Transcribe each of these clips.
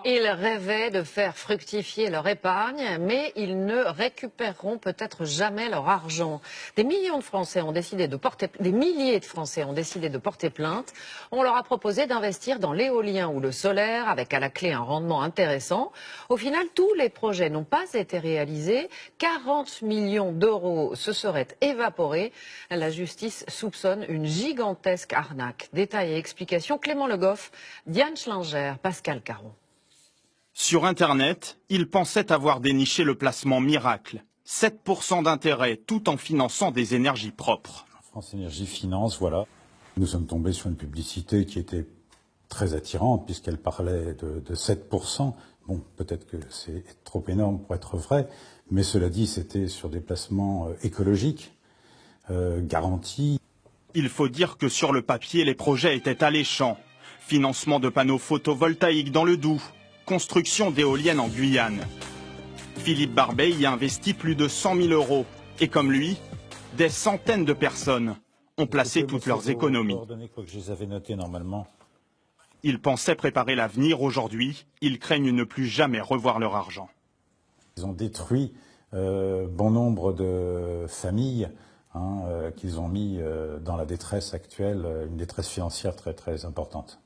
Ils rêvaient de faire fructifier leur épargne, mais ils ne récupéreront peut-être jamais leur argent. Des milliers de Français ont décidé de porter plainte. On leur a proposé d'investir dans l'éolien ou le solaire, avec à la clé un rendement intéressant. Au final, tous les projets n'ont pas été réalisés. 40 millions d'euros se seraient évaporés. La justice soupçonne une gigantesque arnaque. Détails et explications, Clément Le Goff, Diane Schlinger, Pascal Caron. Sur Internet, ils pensaient avoir déniché le placement miracle. 7% d'intérêt, tout en finançant des énergies propres. France Énergie Finance, voilà. Nous sommes tombés sur une publicité qui était très attirante, puisqu'elle parlait de 7%. Bon, peut-être que c'est trop énorme pour être vrai, mais cela dit, c'était sur des placements écologiques, garantis. Il faut dire que sur le papier, les projets étaient alléchants. Financement de panneaux photovoltaïques dans le Doubs. Construction d'éoliennes en Guyane. Philippe Barbet y a investi plus de 100 000 euros. Et comme lui, des centaines de personnes ont placé toutes leurs économies. Ils pensaient préparer l'avenir. Aujourd'hui, ils craignent ne plus jamais revoir leur argent. Ils ont détruit bon nombre de familles qu'ils ont mis dans la détresse actuelle, une détresse financière très très importante.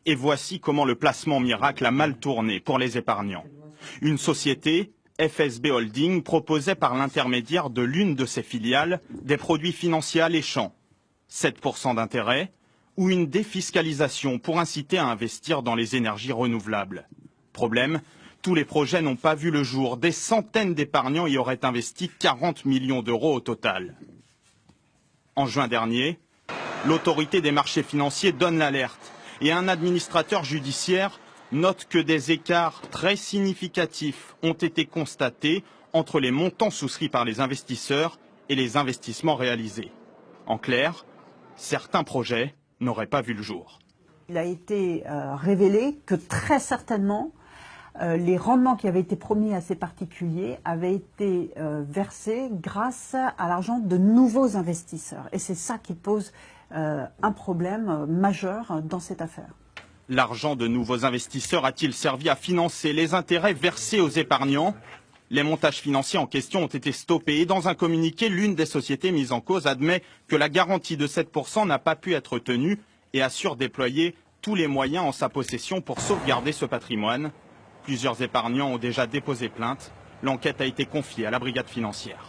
Et voici comment le placement miracle a mal tourné pour les épargnants. Une société, FSB Holding, proposait par l'intermédiaire de l'une de ses filiales des produits financiers alléchants, 7% d'intérêt ou une défiscalisation pour inciter à investir dans les énergies renouvelables. Problème, tous les projets n'ont pas vu le jour. Des centaines d'épargnants y auraient investi 40 millions d'euros au total. En juin dernier, l'autorité des marchés financiers donne l'alerte. Et un administrateur judiciaire note que des écarts très significatifs ont été constatés entre les montants souscrits par les investisseurs et les investissements réalisés. En clair, certains projets n'auraient pas vu le jour. Il a été révélé que très certainement, les rendements qui avaient été promis à ces particuliers avaient été versés grâce à l'argent de nouveaux investisseurs. Et c'est ça qui pose un problème majeur dans cette affaire. L'argent de nouveaux investisseurs a-t-il servi à financer les intérêts versés aux épargnants? Les montages financiers en question ont été stoppés et dans un communiqué, l'une des sociétés mises en cause admet que la garantie de 7% n'a pas pu être tenue et assure déployer tous les moyens en sa possession pour sauvegarder ce patrimoine. Plusieurs épargnants ont déjà déposé plainte. L'enquête a été confiée à la brigade financière.